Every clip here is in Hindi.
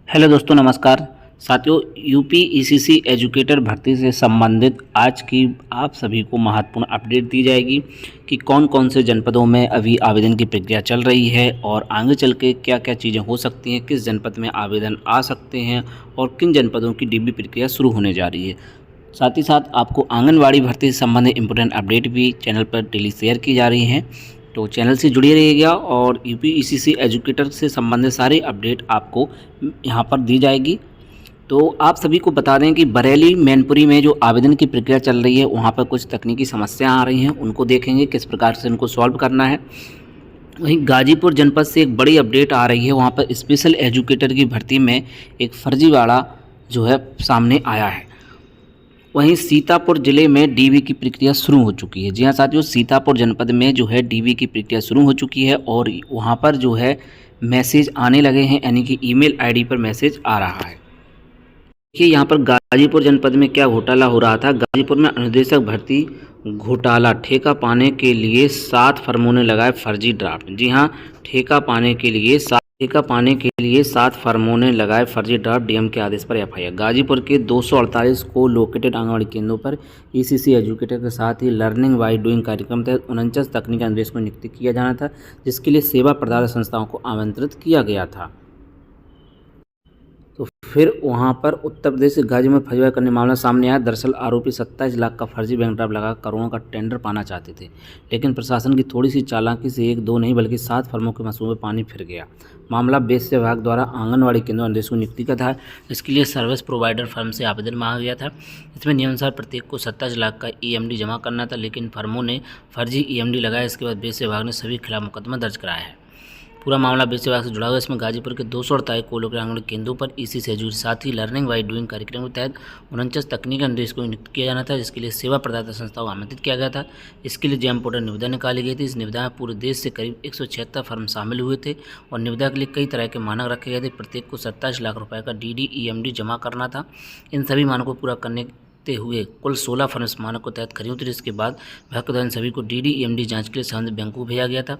हेलो दोस्तों, नमस्कार साथियों। यूपी ईसीसी एजुकेटर भर्ती से संबंधित आज की आप सभी को महत्वपूर्ण अपडेट दी जाएगी कि कौन कौन से जनपदों में अभी आवेदन की प्रक्रिया चल रही है और आगे चल के क्या क्या चीज़ें हो सकती हैं, किस जनपद में आवेदन आ सकते हैं और किन जनपदों की डीबी प्रक्रिया शुरू होने जा रही है। साथ ही साथ आपको आंगनवाड़ी भर्ती से संबंधित इंपॉर्टेंट अपडेट भी चैनल पर डेली शेयर की जा रही हैं, तो चैनल से जुड़े रहिएगा और यूपी ईसीसी एजुकेटर से संबंधित सारी अपडेट आपको यहाँ पर दी जाएगी। तो आप सभी को बता दें कि बरेली मैनपुरी में जो आवेदन की प्रक्रिया चल रही है वहाँ पर कुछ तकनीकी समस्या आ रही हैं, उनको देखेंगे किस प्रकार से उनको सॉल्व करना है। वहीं गाजीपुर जनपद से एक बड़ी अपडेट आ रही है, वहाँ पर स्पेशल एजुकेटर की भर्ती में एक फर्जीवाड़ा जो है सामने आया है। वहीं सीतापुर जिले में डीवी की प्रक्रिया शुरू हो चुकी है। जी हाँ साथियों, सीतापुर जनपद में जो है डीवी की प्रक्रिया शुरू हो चुकी है और वहाँ पर जो है मैसेज आने लगे हैं, यानी कि ईमेल आईडी पर मैसेज आ रहा है। देखिए यहाँ पर गाजीपुर जनपद में क्या घोटाला हो रहा था। गाजीपुर में अनुदेशक भर्ती घोटाला, ठेका पाने के लिए 7 फर्मों ने लगाए फर्जी ड्राफ्ट। जी हाँ, ठेका पाने के लिए 7 फर्मों ने लगाए फर्जी ड्राफ्ट। डीएम के आदेश पर एफआईआर। गाजीपुर के 248 को लोकेटेड आंगनबाड़ी केंद्रों पर ईसीसी एजुकेटर के साथ ही लर्निंग बाय डूइंग कार्यक्रम तहत 49 तकनीकी अनुदेशकों को नियुक्त किया जाना था, जिसके लिए सेवा प्रदाता संस्थाओं को आमंत्रित किया गया था। तो फिर वहां पर उत्तर प्रदेश के गाजी में फर्जीवाड़ा करने मामला सामने आया। दरअसल आरोपी 27 लाख का फर्जी बैंक ड्राफ्ट लगा करोड़ों का टेंडर पाना चाहते थे, लेकिन प्रशासन की थोड़ी सी चालाकी से एक दो नहीं बल्कि 7 फर्मों के मंसूबे में पानी फिर गया। मामला वेश्य विभाग द्वारा आंगनवाड़ी केंद्रों निदेशकों की नियुक्ति का था। इसके लिए सर्विस प्रोवाइडर फर्म से आवेदन मांगा गया था। इसमें नियमानुसार प्रत्येक को 27 लाख का ईएमडी जमा करना था, लेकिन फर्मों ने फर्जी ईएमडी लगाया। इसके बाद वेश्य विभाग ने सभी खिलाफ मुकदमा दर्ज कराया है। पूरा मामला वेश्य विभाग से जुड़ा हुआ। इसमें गाजीपुर के 248 कोलोग्राम आंगनबाड़ी केंद्रों पर इसी से जुड़े साथ ही लर्निंग बाय डूइंग कार्यक्रम के तहत 49 तकनीकी अनुदेशकों को नियुक्त किया जाना था, जिसके लिए सेवा प्रदाता संस्थाओं को आमंत्रित किया गया था। इसके लिए जेम पोर्टल निविदा निकाली गई थी। इस निविदा में पूरे देश से करीब 176 फर्म शामिल हुए थे और निविदा के लिए कई तरह के मानक रखे गए थे। प्रत्येक को 27 लाख रुपये का DDEMD जमा करना था। इन सभी मानकों को पूरा करने हुए कुल 16 फर्म इस मानक को तहत खरी उतरी। इसके बाद विभाग के द्वारा सभी को DDEMD जांच के लिए संबंधित बैंकों को भेजा गया था।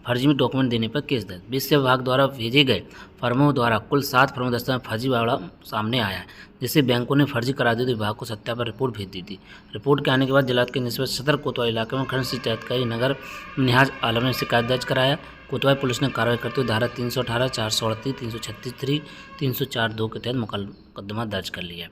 फर्जी में डॉक्यूमेंट देने पर केस दर्ज। वित्त विभाग द्वारा भेजे गए फर्मों द्वारा कुल 7 फर्मों दस्तावेज फर्जीवाड़ा सामने आया है, जिससे बैंकों ने फर्जी करा दी तो विभाग को सत्यापन रिपोर्ट भेज दी थी। रिपोर्ट के आने के बाद जिला के निस्बत सदर कोतवाली इलाके में खंड सिंचाई अधिकारी नगर निहाज आलम ने शिकायत दर्ज कराया। कोतवाली पुलिस ने कार्रवाई करते हुए धारा 318, 438, 336, 304(2) के तहत मुकदमा दर्ज कर लिया।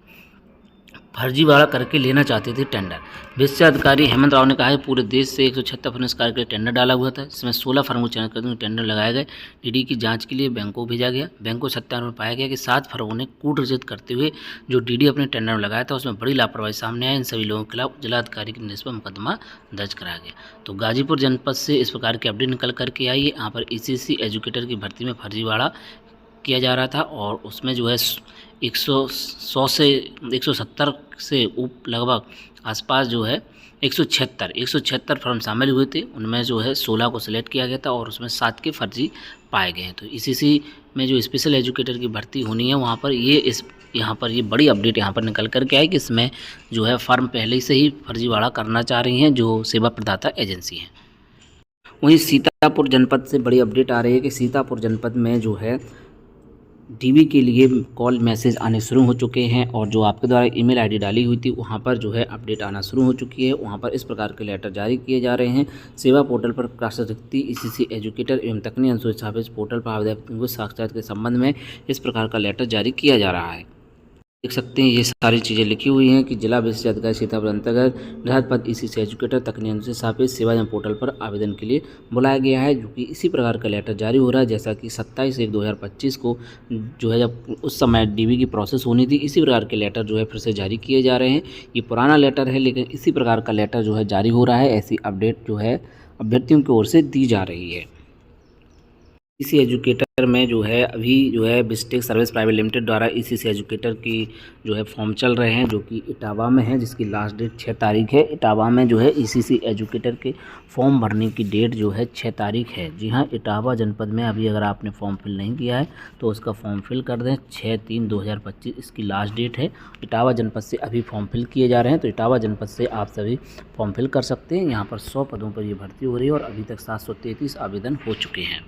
फर्जीवाड़ा करके लेना चाहते थे टेंडर। वित्त अधिकारी हेमंत राव ने कहा है पूरे देश से 176 फर्म इस कार्य के लिए टेंडर डाला हुआ था, जिसमें 16 फर्म को चयन करते हुए टेंडर लगाए गए। डीडी की जांच के लिए बैंकों को भेजा गया। बैंकों को सत्यापन में पाया गया कि 7 फर्मों ने कूट रजित करते हुए जो डीडी अपने टेंडर में लगाया था उसमें बड़ी लापरवाही सामने आई। इन सभी लोगों के खिलाफ जिलाधिकारी के निर्देश पर मुकदमा दर्ज कराया गया। तो गाजीपुर जनपद से इस प्रकार की अपडेट निकल करके आई है। यहाँ पर ईसीसी एजुकेटर की भर्ती में फर्जीवाड़ा किया जा रहा था और उसमें जो है 100 से 170 से लगभग आसपास जो है 176 फर्म शामिल हुए थे। उनमें जो है 16 को सिलेक्ट किया गया था और उसमें 7 के फर्जी पाए गए हैं। तो इसी में जो स्पेशल एजुकेटर की भर्ती होनी है वहाँ पर ये बड़ी अपडेट यहाँ पर निकल कर के आई कि इसमें जो है फर्म पहले से ही फर्जीवाड़ा करना चाह रही हैं जो सेवा प्रदाता एजेंसी हैं। वहीं सीतापुर जनपद से बड़ी अपडेट आ रही है कि सीतापुर जनपद में जो है डीवी के लिए कॉल मैसेज आने शुरू हो चुके हैं और जो आपके द्वारा ईमेल आईडी डाली हुई थी वहां पर जो है अपडेट आना शुरू हो चुकी है। वहां पर इस प्रकार के लेटर जारी किए जा रहे हैं। सेवा पोर्टल पर प्राशक्ति ईसीसी एजुकेटर एवं तकनीकी अनुसूचित पोर्टल पर आवेदन को साक्षात्कार के संबंध में इस प्रकार का लेटर जारी किया जा रहा है। देख सकते हैं ये सारी चीज़ें लिखी हुई हैं कि जिला विशिष्ट अधिकारी सीतापुर अंतर्गत निर्धारित पद ईसीसी एजुकेटर तकनीकी अनुसूचित सापेक्ष सेवा जन पोर्टल पर आवेदन के लिए बुलाया गया है, जो कि इसी प्रकार का लेटर जारी हो रहा है जैसा कि 27/1/2025 को जो है जब उस समय डीवी की प्रोसेस होनी थी, इसी प्रकार के लेटर जो है फिर से जारी किए जा रहे हैं। ये पुराना लेटर है लेकिन इसी प्रकार का लेटर जो है जारी हो रहा है। ऐसी अपडेट जो है अभ्यर्थियों की ओर से दी जा रही है। इसी एजुकेटर में जो है अभी जो है बिस्टेक सर्विस प्राइवेट लिमिटेड द्वारा ईसीसी एजुकेटर की जो है फॉर्म चल रहे हैं, जो कि इटावा में है, जिसकी लास्ट डेट 6 तारीख है। इटावा में जो है ईसीसी एजुकेटर के फॉर्म भरने की डेट जो है 6 तारीख है। जी हाँ, इटावा जनपद में अभी अगर आपने फॉर्म फिल नहीं किया है तो उसका फॉर्म फिल कर दें। 6/3/2025 इसकी लास्ट डेट है। इटावा जनपद से अभी फॉर्म फिल किए जा रहे हैं, तो इटावा जनपद से आप सभी फॉर्म फिल कर सकते हैं। यहाँ पर 100 पदों पर ये भर्ती हो रही है और अभी तक 733 आवेदन हो चुके हैं।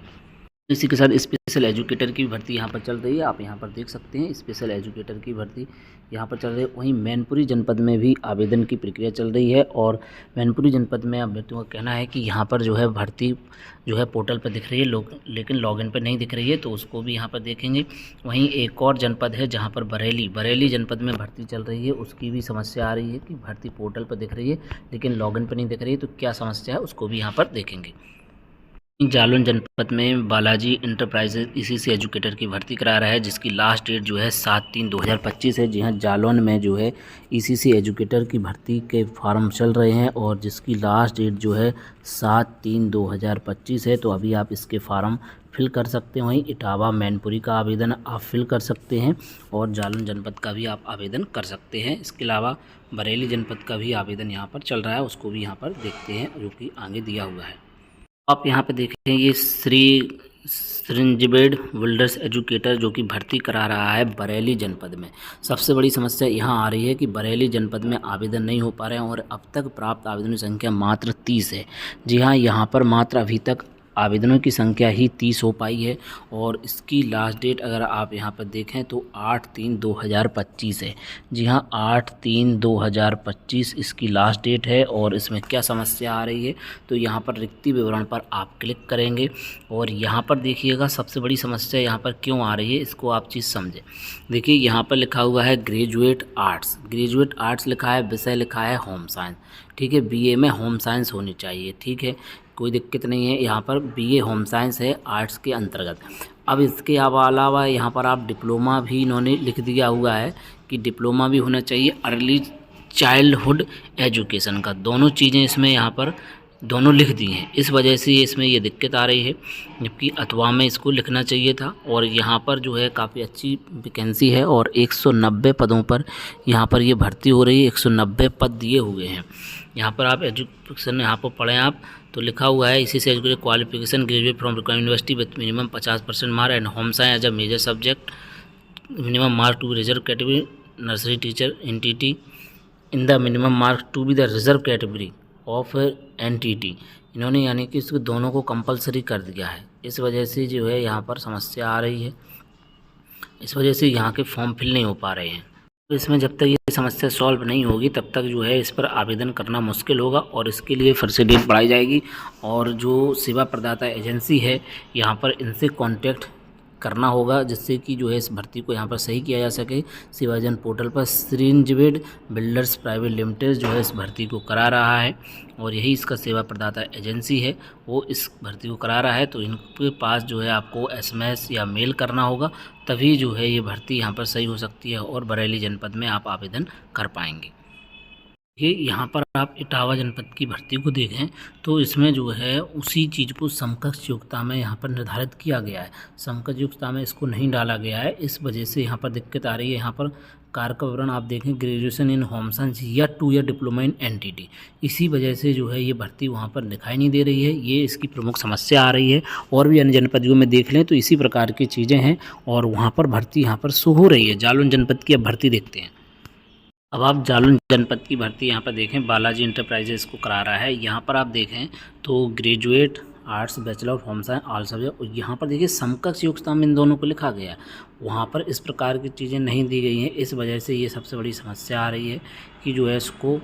इसी के साथ स्पेशल एजुकेटर की भर्ती यहाँ पर चल रही है। आप यहाँ पर देख सकते हैं स्पेशल एजुकेटर की भर्ती यहाँ पर चल रही है। वहीं मैनपुरी जनपद में भी आवेदन की प्रक्रिया चल रही है और मैनपुरी जनपद में अभ्यर्थियों का कहना है कि यहाँ पर जो है भर्ती जो है पोर्टल पर दिख रही है लेकिन लॉगिन पर नहीं दिख रही है, तो उसको भी यहाँ पर देखेंगे। वहीं एक और जनपद है जहाँ पर बरेली जनपद में भर्ती चल रही है, उसकी भी समस्या आ रही है कि भर्ती पोर्टल पर दिख रही है लेकिन लॉगिन पर नहीं दिख रही है, तो क्या समस्या है उसको भी यहाँ पर देखेंगे। जालौन जनपद में बालाजी इंटरप्राइजेज ईसीसी एजुकेटर की भर्ती करा रहा है, जिसकी लास्ट डेट जो है 7/3/2025 है। जी हाँ, जालौन में जो है ईसीसी एजुकेटर की भर्ती के फॉर्म चल रहे हैं और जिसकी लास्ट डेट जो है 7/3/2025 है। तो अभी आप इसके फॉर्म फिल कर सकते हैं। वहीं इटावा मैनपुरी का आवेदन आप फिल कर सकते हैं और जालौन जनपद का भी आप आवेदन कर सकते हैं। इसके अलावा बरेली जनपद का भी आवेदन यहाँ पर चल रहा है, उसको भी यहाँ पर देखते हैं जो कि आगे दिया हुआ है। आप यहाँ पे देखें ये श्री सृंजबेड बिल्डर्स एजुकेटर जो कि भर्ती करा रहा है बरेली जनपद में। सबसे बड़ी समस्या यहाँ आ रही है कि बरेली जनपद में आवेदन नहीं हो पा रहे हैं और अब तक प्राप्त आवेदनों की संख्या मात्र 30 है। जी हाँ, यहाँ पर मात्र अभी तक आवेदनों की संख्या ही 30 हो पाई है और इसकी लास्ट डेट अगर आप यहाँ पर देखें तो 8/3/2025 है। जी हाँ, 8/3/2025 इसकी लास्ट डेट है। और इसमें क्या समस्या आ रही है, तो यहाँ पर रिक्ति विवरण पर आप क्लिक करेंगे और यहाँ पर देखिएगा सबसे बड़ी समस्या यहाँ पर क्यों आ रही है, इसको आप चीज़ समझें। देखिए यहाँ पर लिखा हुआ है ग्रेजुएट आर्ट्स लिखा है, विषय लिखा है होम साइंस। ठीक है, बीए में होम साइंस होनी चाहिए। ठीक है, कोई दिक्कत नहीं है। यहाँ पर बीए होम साइंस है आर्ट्स के अंतर्गत। अब इसके अलावा यहाँ पर आप डिप्लोमा भी इन्होंने लिख दिया हुआ है कि डिप्लोमा भी होना चाहिए अर्ली चाइल्डहुड एजुकेशन का। दोनों चीज़ें इसमें यहाँ पर दोनों लिख दी हैं, इस वजह से इसमें ये दिक्कत आ रही है, जबकि अथवा में इसको लिखना चाहिए था। और यहाँ पर जो है काफ़ी अच्छी वैकेंसी है और 190 पदों पर यहाँ पर ये भर्ती हो रही है। 190 पद दिए हुए हैं। यहाँ पर आप एजुकेशन यहाँ पर पढ़ें आप तो लिखा हुआ है इसी से educated qualification graduate from required university with minimum 50% mark and home science as a major subject, minimum mark to reserve category nursery teacher NTT in the minimum mark to be the reserve category of NTT. इन्होंने यानी कि इसको दोनों को कंपलसरी कर दिया है। इस वजह से जो है यहाँ पर समस्या आ रही है, इस वजह से यहाँ के फॉर्म फिल नहीं हो पा रहे हैं। तो इसमें जब तक ये समस्या सॉल्व नहीं होगी तब तक जो है इस पर आवेदन करना मुश्किल होगा और इसके लिए फिर से डेट बढ़ाई जाएगी। और जो सेवा प्रदाता एजेंसी है यहाँ पर इनसे कांटेक्ट करना होगा जिससे कि जो है इस भर्ती को यहाँ पर सही किया जा सके। सेवाजन पोर्टल पर सृंजबेड बिल्डर्स प्राइवेट लिमिटेड जो है इस भर्ती को करा रहा है और यही इसका सेवा प्रदाता एजेंसी है, वो इस भर्ती को करा रहा है। तो इनके पास जो है आपको एसएमएस या मेल करना होगा, तभी जो है ये भर्ती यहाँ पर सही हो सकती है और बरेली जनपद में आप आवेदन कर पाएंगे। ये यहाँ पर आप इटावा जनपद की भर्ती को देखें तो इसमें जो है उसी चीज़ को समकक्ष योग्यता में यहाँ पर निर्धारित किया गया है। समकक्ष योग्यता में इसको नहीं डाला गया है, इस वजह से यहाँ पर दिक्कत आ रही है। यहाँ पर कार्य का विवरण आप देखें ग्रेजुएशन इन होम साइंस या 2 ईयर डिप्लोमा इन एनटीटी, इसी वजह से जो है ये भर्ती वहाँ पर दिखाई नहीं दे रही है। ये इसकी प्रमुख समस्या आ रही है। और भी अन्य जनपदों में देख लें तो इसी प्रकार की चीज़ें हैं और वहाँ पर भर्ती यहाँ पर शो हो रही है। जालौन जनपद की अब भर्ती देखते हैं। अब आप जालौन जनपद की भर्ती यहाँ पर देखें, बालाजी इंटरप्राइजेस को करा रहा है। यहाँ पर आप देखें तो graduate arts bachelor of home science all subject, यहाँ पर देखिए समकक्ष योग्यता में इन दोनों को लिखा गया है, वहाँ पर इस प्रकार की चीज़ें नहीं दी गई हैं। इस वजह से ये सबसे बड़ी समस्या आ रही है कि जो है इसको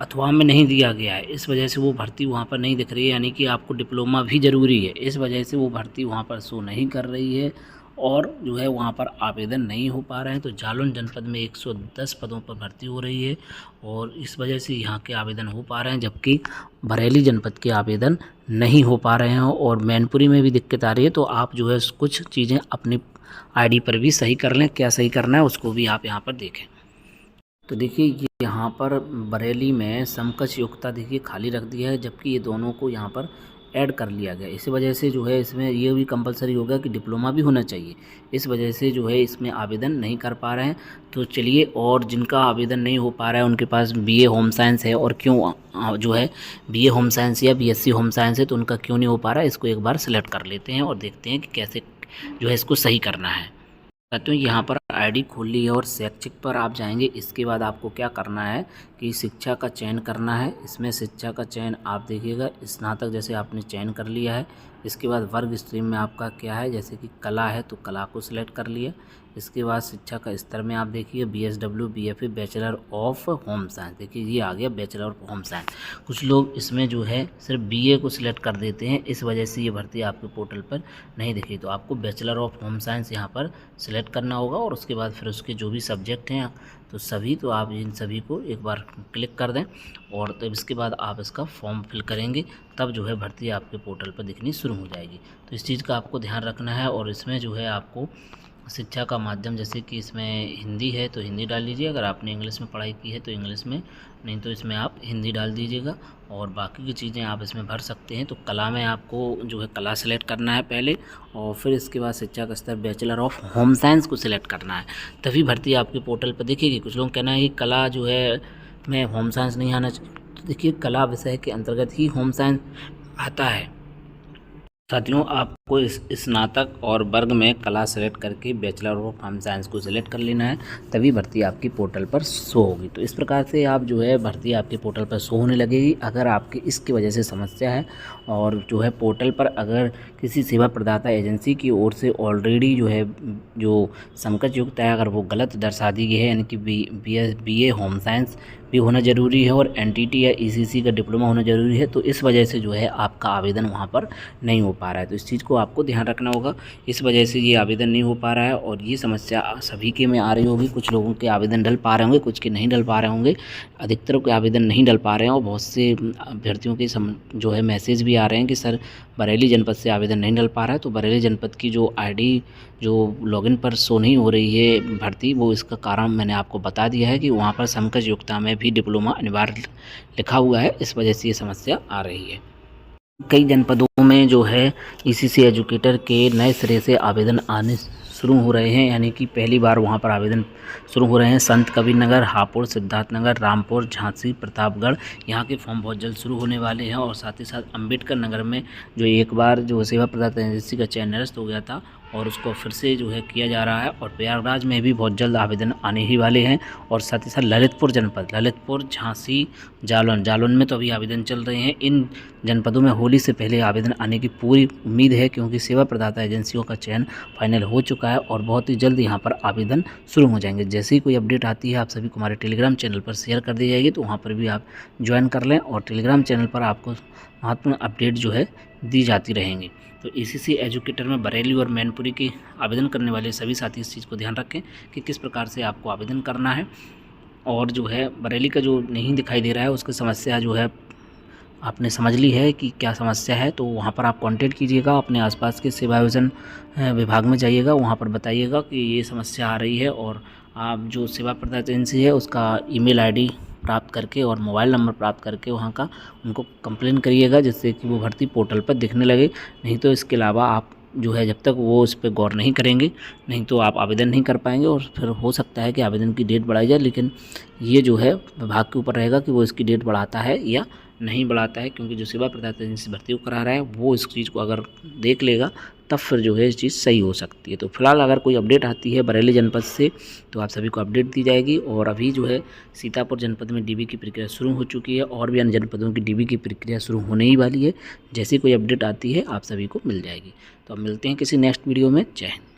अथवा में नहीं दिया गया है, इस वजह से वो भर्ती वहाँ पर नहीं दिख रही है। यानी कि आपको डिप्लोमा भी ज़रूरी है, इस वजह से वो भर्ती वहाँ पर शो नहीं कर रही है और जो है वहाँ पर आवेदन नहीं हो पा रहे हैं। तो जालौन जनपद में 110 पदों पर भर्ती हो रही है और इस वजह से यहाँ के आवेदन हो पा रहे हैं, जबकि बरेली जनपद के आवेदन नहीं हो पा रहे हैं और मैनपुरी में भी दिक्कत आ रही है। तो आप जो है कुछ चीज़ें अपनी आईडी पर भी सही कर लें, क्या सही करना है उसको भी आप यहाँ पर देखें। तो देखिए यहाँ पर बरेली में समकक्ष योग्यता देखिए खाली रख दिया है, जबकि ये दोनों को यहाँ पर ऐड कर लिया गया। इसी वजह से जो है इसमें ये भी कंपलसरी हो गया कि डिप्लोमा भी होना चाहिए, इस वजह से जो है इसमें आवेदन नहीं कर पा रहे हैं। तो चलिए, और जिनका आवेदन नहीं हो पा रहा है उनके पास बीए होम साइंस है और क्यों जो है बीए होम साइंस या बीएससी होम साइंस है तो उनका क्यों नहीं हो पा रहा है, इसको एक बार सेलेक्ट कर लेते हैं और देखते हैं कि कैसे जो है इसको सही करना है। तो यहाँ पर आईडी खोल ली है और शैक्षिक पर आप जाएंगे। इसके बाद आपको क्या करना है कि शिक्षा का चयन करना है। इसमें शिक्षा का चयन आप देखिएगा स्नातक जैसे आपने चयन कर लिया है, इसके बाद वर्ग स्ट्रीम में आपका क्या है, जैसे कि कला है तो कला को सिलेक्ट कर लिया। इसके बाद शिक्षा का स्तर में आप देखिए BSW BFA bachelor of home science, देखिए ये आ गया बैचलर ऑफ होम साइंस। कुछ लोग इसमें जो है सिर्फ BA को सिलेक्ट कर देते हैं, इस वजह से ये भर्ती आपके पोर्टल पर नहीं दिखी। तो आपको बैचलर ऑफ होम साइंस यहाँ पर सिलेक्ट करना होगा और उसके बाद फिर उसके जो भी सब्जेक्ट हैं तो आप इन सभी को एक बार क्लिक कर दें और तब इसके बाद आप इसका फॉर्म फिल करेंगे, तब जो है भर्ती आपके पोर्टल पर दिखनी शुरू हो जाएगी। तो इस चीज़ का आपको ध्यान रखना है। और इसमें जो है आपको शिक्षा का माध्यम, जैसे कि इसमें हिंदी है तो हिंदी डाल लीजिए, अगर आपने इंग्लिश में पढ़ाई की है तो इंग्लिश में, नहीं तो इसमें आप हिंदी डाल दीजिएगा। और बाकी की चीज़ें आप इसमें भर सकते हैं। तो कला में आपको जो है कला सेलेक्ट करना है पहले, और फिर इसके बाद शिक्षा का स्तर बैचलर ऑफ होम साइंस को सिलेक्ट करना है, तभी भर्ती आपके पोर्टल पर दिखेगी। कुछ लोग कहना है कि कला जो है में होम साइंस नहीं आना चाहिए, तो देखिए कला विषय के अंतर्गत ही होम साइंस आता है। साथियों, आपको इस स्नातक और वर्ग में कला सेलेक्ट करके बैचलर ऑफ होम साइंस को सिलेक्ट कर लेना है, तभी भर्ती आपकी पोर्टल पर शो होगी। तो इस प्रकार से आप जो है भर्ती आपके पोर्टल पर शो होने लगेगी। अगर आपकी इसकी वजह से समस्या है और जो है पोर्टल पर अगर किसी सेवा प्रदाता एजेंसी की ओर से ऑलरेडी जो है जो समकक्ष युक्त है, अगर वो गलत दर्शा दी गई है, यानी कि BA होम साइंस भी होना ज़रूरी है और NTT या ECC का डिप्लोमा होना ज़रूरी है, तो इस वजह से जो है आपका आवेदन वहाँ पर नहीं हो पा रहा है। तो इस चीज़ को आपको ध्यान रखना होगा, इस वजह से ये आवेदन नहीं हो पा रहा है और ये समस्या सभी के में आ रही होगी। कुछ लोगों के आवेदन डल पा रहे होंगे, कुछ के नहीं डल पा रहे होंगे, अधिकतर के आवेदन नहीं डल पा रहे हैं। और बहुत से अभ्यर्थियों के जो है मैसेज भी आ रहे हैं कि सर बरेली जनपद से आवेदन नहीं डल पा रहा है। तो बरेली जनपद की जो ID जो लॉगिन पर शो नहीं हो रही है भर्ती, वो इसका कारण मैंने आपको बता दिया है कि वहाँ पर समकक्ष योग्यता में भी डिप्लोमा अनिवार्य लिखा हुआ है, इस वजह से ये समस्या आ रही है। कई जनपदों में जो है ECC एजुकेटर के नए सिरे से आवेदन आने शुरू हो रहे हैं, यानी कि पहली बार वहाँ पर आवेदन शुरू हो रहे हैं। संत कबीर नगर, हापुड़, सिद्धार्थनगर, रामपुर, झांसी, प्रतापगढ़, यहाँ के फॉर्म बहुत जल्द शुरू होने वाले हैं। और साथ ही साथ अम्बेडकर नगर में जो एक बार जो सेवा प्रदाता एजेंसी का चयन निरस्त हो गया था और उसको फिर से जो है किया जा रहा है। और प्रयागराज में भी बहुत जल्द आवेदन आने ही वाले हैं। और साथ ही साथ ललितपुर जनपद, ललितपुर, झांसी, जालौन में तो अभी आवेदन चल रहे हैं। इन जनपदों में होली से पहले आवेदन आने की पूरी उम्मीद है, क्योंकि सेवा प्रदाता एजेंसियों का चयन फाइनल हो चुका है और बहुत ही जल्द यहाँ पर आवेदन शुरू हो जाएंगे। जैसे ही कोई अपडेट आती है आप सभी को हमारे टेलीग्राम चैनल पर शेयर कर दी जाएगी, तो वहाँ पर भी आप ज्वाइन कर लें और टेलीग्राम चैनल पर आपको महत्वपूर्ण अपडेट जो है दी जाती रहेंगी। तो ECC एजुकेटर में बरेली और मैनपुरी के आवेदन करने वाले सभी साथी इस चीज़ को ध्यान रखें कि किस प्रकार से आपको आवेदन करना है। और जो है बरेली का जो नहीं दिखाई दे रहा है उसकी समस्या जो है आपने समझ ली है कि क्या समस्या है, तो वहाँ पर आप कांटेक्ट कीजिएगा, अपने आसपास के सेवा योजन विभाग में जाइएगा, वहाँ पर बताइएगा कि ये समस्या आ रही है। और आप जो सेवा प्रदाता एजेंसी है उसका email ID प्राप्त करके और मोबाइल नंबर प्राप्त करके वहाँ का उनको कंप्लेन करिएगा, जिससे कि वो भर्ती पोर्टल पर दिखने लगे। नहीं तो इसके अलावा आप जो है जब तक वो इस पर गौर नहीं करेंगे, नहीं तो आप आवेदन नहीं कर पाएंगे और फिर हो सकता है कि आवेदन की डेट बढ़ाई जाए। लेकिन ये जो है विभाग के ऊपर रहेगा कि वो इसकी डेट बढ़ाता है या नहीं बढ़ाता है, क्योंकि जो सेवा प्रदाता एजेंसी भर्ती को करा रहा है वो इस चीज़ को अगर देख लेगा तब फिर जो है इस चीज़ सही हो सकती है। तो फिलहाल अगर कोई अपडेट आती है बरेली जनपद से तो आप सभी को अपडेट दी जाएगी। और अभी जो है सीतापुर जनपद में DB की प्रक्रिया शुरू हो चुकी है और भी अन्य जनपदों की DB की प्रक्रिया शुरू होने ही वाली है। जैसी कोई अपडेट आती है आप सभी को मिल जाएगी। तो अब मिलते हैं किसी नेक्स्ट वीडियो में। जय हिंद।